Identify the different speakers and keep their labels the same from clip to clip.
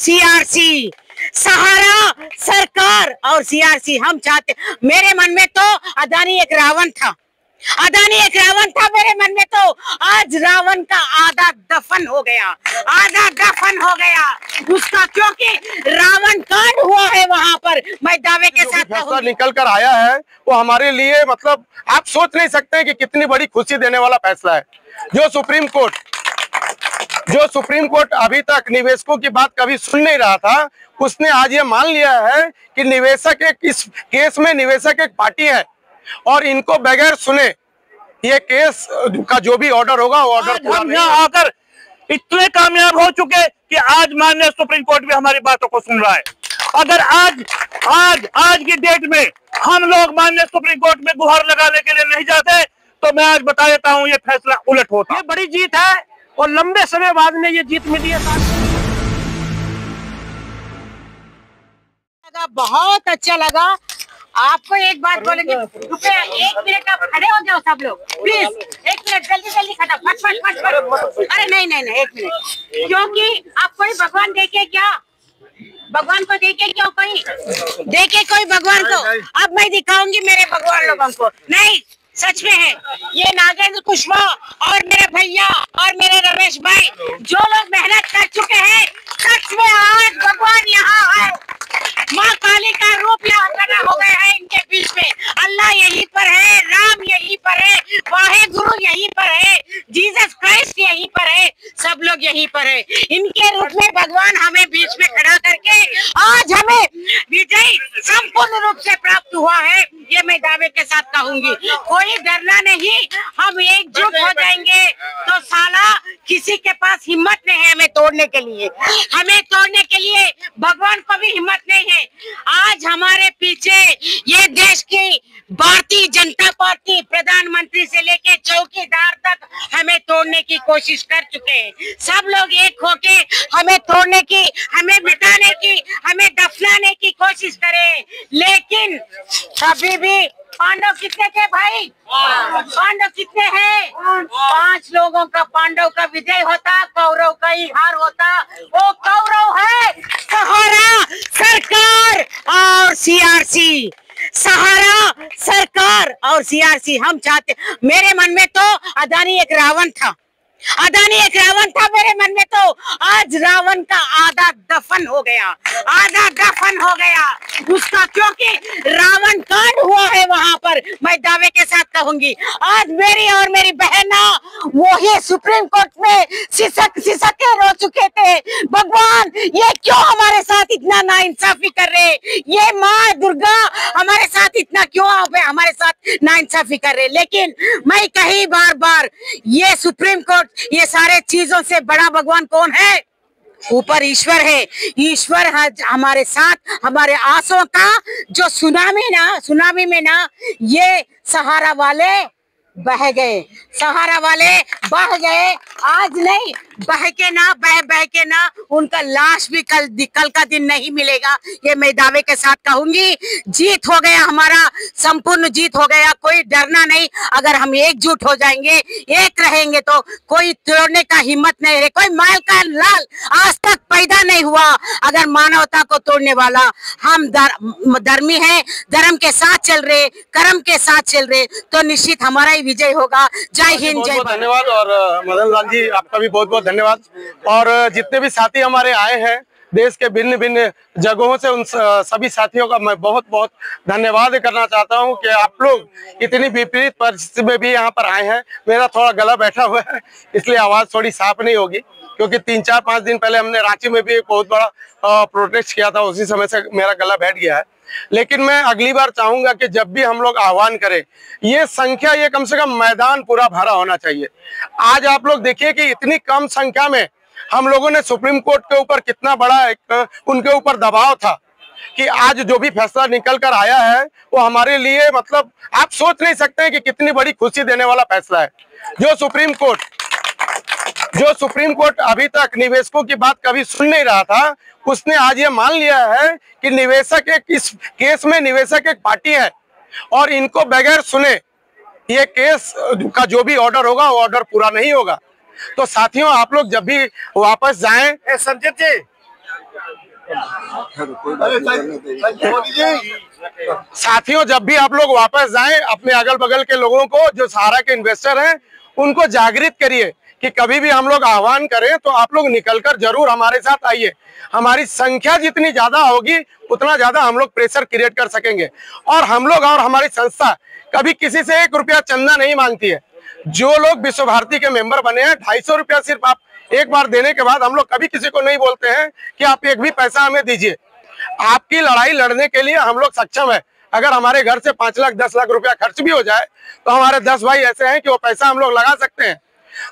Speaker 1: CRC, सहारा सरकार और CRC हम चाहते। मेरे मन में तो अदानी एक रावण था, अदानी एक रावण था मेरे मन में। तो आज रावण का आधा दफन हो गया, आधा दफन हो गया उसका, क्योंकि रावण कांड हुआ है वहां पर। मैं दावे के साथ
Speaker 2: फैसला निकल कर आया है वो हमारे लिए मतलब आप सोच नहीं सकते कि कितनी बड़ी खुशी देने वाला फैसला है। जो सुप्रीम कोर्ट अभी तक निवेशकों की बात कभी सुन नहीं रहा था, उसने आज ये मान लिया है कि निवेशक एक, इस केस में निवेशक एक पार्टी है और इनको बगैर सुने ये केस का जो भी ऑर्डर होगा वो ऑर्डर
Speaker 3: हम यहाँ आकर इतने कामयाब हो चुके कि आज माननीय सुप्रीम कोर्ट भी हमारी बातों को सुन रहा है। अगर आज की डेट में हम लोग माननीय सुप्रीम कोर्ट में गुहार लगाने के लिए नहीं जाते तो मैं आज बता देता हूँ ये फैसला उलट होता।
Speaker 4: ये बड़ी जीत है और लंबे समय बाद में ये जीत मिली है।
Speaker 1: बहुत अच्छा लगा। आपको एक बात बोलेंगे, रुपया 1 मिनट आप खड़े हो जाओ सब लोग प्लीज, 1 मिनट जल्दी जल्दी खड़ा, फट फट फट फट। अरे नहीं नहीं नहीं 1 मिनट, क्योंकि आप कोई भगवान देखे क्या, भगवान को देखे क्यों, कोई देखे कोई भगवान को? अब मैं दिखाऊंगी मेरे भगवान लोगों को। नहीं सच में है ये नागेंद्र कुशवाहा और मेरे भैया और मेरे रमेश भाई जो लोग मेहनत कर चुके हैं, सच में आज भगवान यहाँ है, माँ काली का रूप यहाँ खड़ा हो गया है इनके बीच में। अल्लाह यहीं पर है, राम यहीं पर है, वाहे गुरु यहीं पर है, जीसस क्राइस्ट यहीं पर है, सब लोग यहीं पर है। इनके रूप में भगवान हमें बीच में खड़ा करके आज हमें विजय संपूर्ण रूप से प्राप्त हुआ है, ये मैं दावे के साथ कहूंगी। कोई डरना नहीं, हम एकजुट हो जाएंगे तो साला किसी के पास हिम्मत नहीं है हमें तोड़ने के लिए, हमें तोड़ने के लिए भगवान को भी हिम्मत नहीं है। आज हमारे पीछे ये देश की भारतीय जनता पार्टी प्रधानमंत्री से लेके चौकीदार तक हमें तोड़ने की कोशिश कर चुके हैं। सब लोग एक होके हमें तोड़ने की, हमें मिटाने की, हमें दफनाने की कोशिश करें, लेकिन कभी भी पांडव कितने थे भाई? पांडव कितने हैं? 5 लोगों का पांडव का विजय होता, कौरव का ही हार होता। वो कौरव है सहारा सरकार और सीआरसी, सहारा सरकार और सीआरसी हम चाहते। मेरे मन में तो अदानी एक रावण था, अदानी एक रावण था मेरे मन में। तो आज रावण का आधा दफन हो गया, आधा दफन हो गया उसका, क्योंकि रावण कांड हुआ है वहां पर। मैं दावे के साथ कहूंगी आज मेरी और मेरी बहना वही सुप्रीम कोर्ट में सिसक के रो चुके थे, भगवान ये क्यों हमारे साथ इतना नाइंसाफी कर रहे, ये माँ दुर्गा हमारे साथ इतना क्यों हमारे साथ नाइंसाफी कर रहे। लेकिन मैं कही बार बार ये सुप्रीम कोर्ट, ये सारे चीजों से बड़ा भगवान कौन है? ऊपर ईश्वर है। ईश्वर हमारे साथ, हमारे आंसुओं का जो सुनामी में ना ये सहारा वाले बह गए, सहारा वाले बह गए। आज नहीं बह के ना उनका लाश भी कल का दिन नहीं मिलेगा, ये मैं दावे के साथ कहूंगी। जीत हो गया, हमारा संपूर्ण जीत हो गया, कोई डरना नहीं। अगर हम एकजुट हो जाएंगे, एक रहेंगे तो कोई तोड़ने का हिम्मत नहीं है। कोई माल का लाल आज तक पैदा नहीं हुआ अगर मानवता को तोड़ने वाला। हम धर्मी हैं, धर्म के साथ चल रहे, कर्म के साथ चल रहे, तो निश्चित हमारा ही विजय होगा। जय हिंद, जय भारत।
Speaker 2: धन्यवाद। और मदन लाल जी आपका भी बहुत बहुत धन्यवाद। और जितने भी साथी हमारे आए हैं देश के भिन्न भिन्न जगहों से, उन सभी साथियों का मैं बहुत बहुत धन्यवाद करना चाहता हूं कि आप लोग इतनी विपरीत परिस्थिति में भी यहां पर आए हैं। मेरा थोड़ा गला बैठा हुआ है इसलिए आवाज थोड़ी साफ नहीं होगी, क्योंकि 3-4-5 दिन पहले हमने रांची में भी एक बहुत बड़ा प्रोटेस्ट किया था, उसी समय से मेरा गला बैठ गया है। लेकिन मैं अगली बार चाहूंगा कि जब भी हम लोग आह्वान करें, ये संख्या ये कम से कम मैदान पूरा भरा होना चाहिए। आज आप लोग देखिए कि इतनी कम संख्या में हम लोगों ने सुप्रीम कोर्ट के ऊपर कितना बड़ा एक उनके ऊपर दबाव था कि आज जो भी फैसला निकल कर आया है वो हमारे लिए मतलब आप सोच नहीं सकते कि कितनी बड़ी खुशी देने वाला फैसला है। जो सुप्रीम कोर्ट अभी तक निवेशकों की बात कभी सुन नहीं रहा था, उसने आज ये मान लिया है कि निवेशक एक, इस केस में निवेशक एक पार्टी है और इनको बगैर सुने ये केस का जो भी ऑर्डर होगा वो ऑर्डर पूरा नहीं होगा। तो साथियों आप लोग जब भी वापस जाएं,
Speaker 4: संजीत जी
Speaker 2: साथियों, जब भी आप लोग वापस जाएं, अपने अगल बगल के लोगों को, जो सहारा के इन्वेस्टर हैं, उनको जागृत करिए कि कभी भी हम लोग आह्वान करें तो आप लोग निकलकर जरूर हमारे साथ आइए। हमारी संख्या जितनी ज्यादा होगी उतना ज्यादा हम लोग प्रेशर क्रिएट कर सकेंगे। और हम लोग और हमारी संस्था कभी किसी से 1 रुपया चंदा नहीं मांगती है। जो लोग विश्व भारती के मेंबर बने हैं, 250 रुपया सिर्फ आप एक बार देने के बाद हम लोग कभी किसी को नहीं बोलते हैं कि आप एक भी पैसा हमें दीजिए। आपकी लड़ाई लड़ने के लिए हम लोग सक्षम है। अगर हमारे घर से 5 लाख 10 लाख रुपया खर्च भी हो जाए तो हमारे 10 भाई ऐसे हैं कि वो पैसा हम लोग लगा सकते हैं।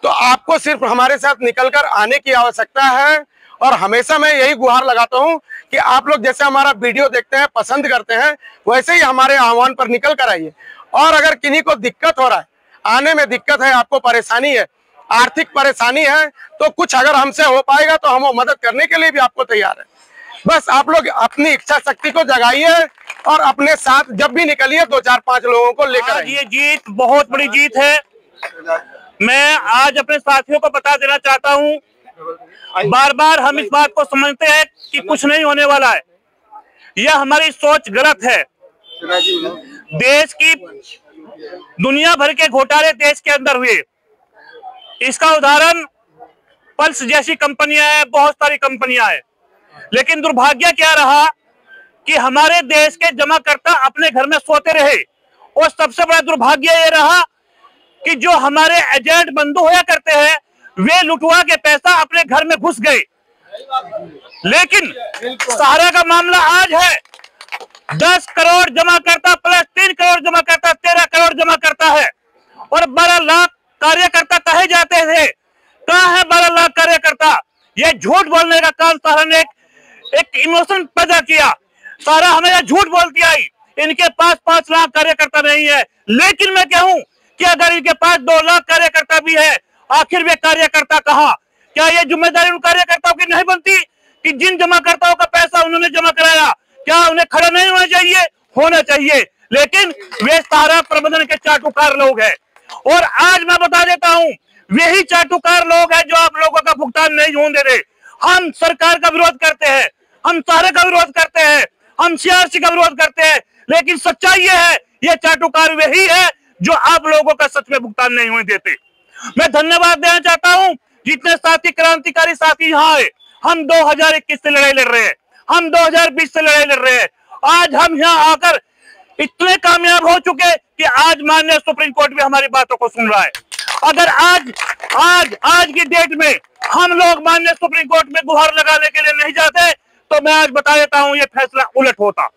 Speaker 2: तो आपको सिर्फ हमारे साथ निकलकर आने की आवश्यकता है। और हमेशा मैं यही गुहार लगाता हूं कि आप लोग जैसे हमारा वीडियो देखते हैं, पसंद करते हैं, वैसे ही हमारे आह्वान पर निकल कर आइए। और अगर किन्हीं को दिक्कत हो रहा है, आने में दिक्कत है, आपको परेशानी है, आर्थिक परेशानी है, तो कुछ अगर हमसे हो पाएगा तो हम वो मदद करने के लिए भी आपको तैयार है। बस आप लोग अपनी इच्छा शक्ति को जगाइए और अपने साथ जब भी निकलिए 2-4-5 लोगों को लेकर आइए।
Speaker 3: ये जीत बहुत बड़ी जीत है। मैं आज अपने साथियों को बता देना चाहता हूं, बार बार हम इस बात को समझते हैं कि कुछ नहीं होने वाला है। यह हमारी सोच गलत है। देश की दुनिया भर के घोटाले देश के अंदर हुए। इसका उदाहरण पल्स जैसी कंपनियां हैं, बहुत सारी कंपनियां हैं। लेकिन दुर्भाग्य क्या रहा कि हमारे देश के जमाकर्ता अपने घर में सोते रहे। और सबसे बड़ा दुर्भाग्य ये रहा कि जो हमारे एजेंट बंधु होया करते हैं वे लुटवा के पैसा अपने घर में घुस गए। लेकिन सहारा का मामला आज है 10 करोड़ जमा करता प्लस 3 करोड़ जमा करता 13 करोड़ जमा करता है। और 12 लाख कार्यकर्ता कहे जाते थे। कहाँ है 12 लाख कार्यकर्ता? ये झूठ बोलने का काम सहारा ने एक इमोशन पैदा किया। सहारा हमेशा झूठ बोलती आई, इनके पास 5 लाख कार्यकर्ता नहीं है। लेकिन मैं कहूं कि अगर इनके पास 2 लाख कार्यकर्ता भी है, आखिर वे कार्यकर्ता कहां? क्या ये जिम्मेदारी उन कार्यकर्ताओं की नहीं बनती कि जिन जमाकर्ताओं का पैसा उन्होंने जमा कराया, क्या उन्हें खड़ा नहीं होना चाहिए? होना चाहिए। लेकिन वे सहारा प्रबंधन के चाटुकार लोग हैं। और आज मैं बता देता हूं, वही चाटुकार लोग हैं जो आप लोगों का भुगतान नहीं होने दे रहे। हम सरकार का विरोध करते हैं, हम सहारा का विरोध करते हैं, हम सीआरसी का विरोध करते हैं, लेकिन सच्चाई ये है, ये चाटुकार वही है जो आप लोगों का सच में भुगतान नहीं होने देते। मैं धन्यवाद देना चाहता हूं जितने साथी क्रांतिकारी साथी यहाँ आए। हम 2021 से लड़ाई लड़ रहे हैं, हम 2020 से लड़ाई लड़ रहे हैं। आज हम यहाँ आकर इतने कामयाब हो चुके कि आज माननीय सुप्रीम कोर्ट भी हमारी बातों को सुन रहा है। अगर आज की डेट में हम लोग माननीय सुप्रीम कोर्ट में गुहार लगाने के लिए नहीं जाते तो मैं आज बता देता हूं ये फैसला उलट होता।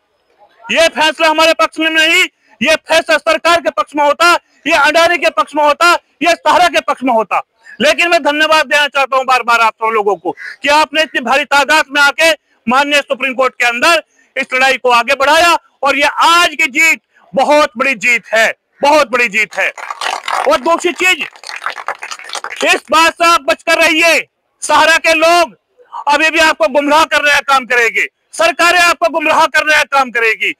Speaker 3: ये फैसला हमारे पक्ष में नहीं, ये फैसला सरकार के पक्ष में होता, ये अडानी के पक्ष में होता, ये सहारा के पक्ष में होता। लेकिन मैं धन्यवाद देना चाहता हूं बार बार आप सब लोगों को कि आपने इतनी भारी तादाद में आके माननीय सुप्रीम कोर्ट के अंदर इस लड़ाई को आगे बढ़ाया। और ये आज की जीत बहुत बड़ी जीत है, बहुत बड़ी जीत है। और दूसरी चीज, इस बात से आप बचकर रहिए, सहारा के लोग अभी भी आपको गुमराह करने का काम करेगी, सरकारें आपको गुमराह करने का काम करेगी,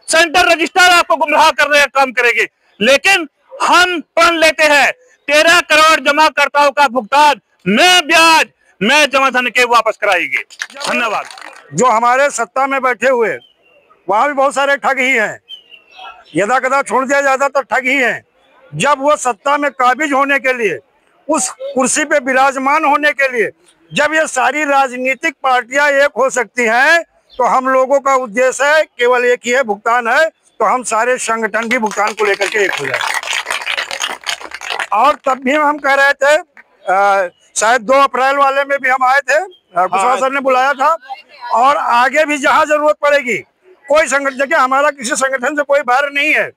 Speaker 3: सेंटर रजिस्ट्रार आपको गुमराह करने का काम करेगी। लेकिन हम प्रण लेते हैं 13 करोड़ जमाकर्ताओं का भुगतान मैं ब्याज मैं जमा धन के वापस कराएगी। धन्यवाद।
Speaker 5: जो हमारे सत्ता में बैठे हुए वहां भी बहुत सारे ठग ही हैं, यदा कदा छोड़ दिया जाता तो ठग ही हैं। जब वो सत्ता में काबिज होने के लिए, उस कुर्सी पे विराजमान होने के लिए, जब ये सारी राजनीतिक पार्टियां एक हो सकती हैं तो हम लोगों का उद्देश्य है केवल एक ही है, भुगतान है। तो हम सारे संगठन भी भुगतान को लेकर के एक हो जाए। और तब भी हम कह रहे थे, शायद 2 अप्रैल वाले में भी हम आए थे, कुशवाहा सर ने बुलाया था। और आगे भी जहां जरूरत पड़ेगी, कोई संगठन, देखिए हमारा किसी संगठन से कोई बैर नहीं है।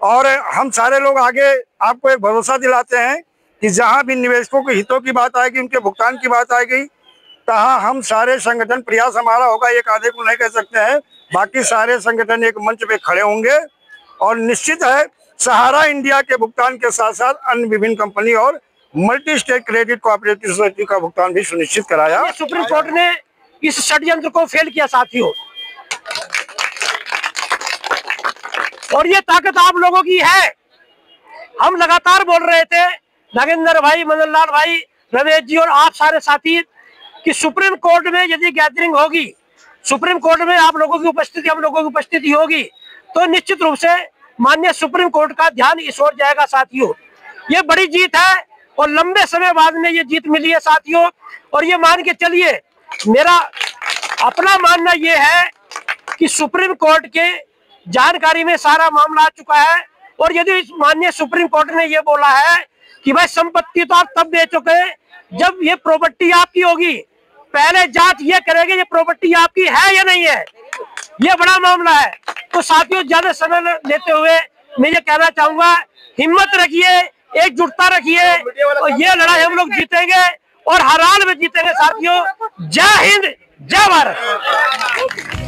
Speaker 5: और हम सारे लोग आगे आपको एक भरोसा दिलाते हैं कि जहां भी निवेशकों के हितों की बात आएगी, उनके भुगतान की बात आएगी, तहाँ हम सारे संगठन, प्रयास हमारा होगा, एक आधे को नहीं कह सकते हैं, बाकी सारे संगठन एक मंच पे खड़े होंगे। और निश्चित है सहारा इंडिया के भुगतान के साथ साथ अन्य विभिन्न कंपनी और multi state credit cooperative society का भुगतान भी सुनिश्चित कराया।
Speaker 4: सुप्रीम कोर्ट ने इस षड्यंत्र को फेल किया साथियों, और ये ताकत आप लोगों की है। हम लगातार बोल रहे थे, नागेंद्र भाई, मदन लाल भाई, रमेश जी और आप सारे साथी, कि सुप्रीम कोर्ट में यदि गैदरिंग होगी सुप्रीम कोर्ट में आप लोगों की उपस्थिति, हम लोगों की उपस्थिति होगी तो निश्चित रूप से माननीय सुप्रीम कोर्ट का ध्यान इस ओर जाएगा साथियों। ये बड़ी जीत है और लंबे समय बाद में ये जीत मिली है साथियों। और ये मान के चलिए, मेरा अपना मानना ये है कि सुप्रीम कोर्ट के जानकारी में सारा मामला आ चुका है। और यदि माननीय सुप्रीम कोर्ट ने ये बोला है कि भाई संपत्ति तो आप तब दे चुके हैं जब ये प्रॉपर्टी आपकी होगी, पहले जांच ये करेगी ये प्रॉपर्टी आपकी है या नहीं है, ये बड़ा मामला है। तो साथियों, ज्यादा समय लेते हुए मैं ये कहना चाहूंगा, हिम्मत रखिए, एकजुटता रखिए और ये लड़ाई हम लोग जीतेंगे और हर हाल में जीतेंगे साथियों। जय हिंद, जय भारत।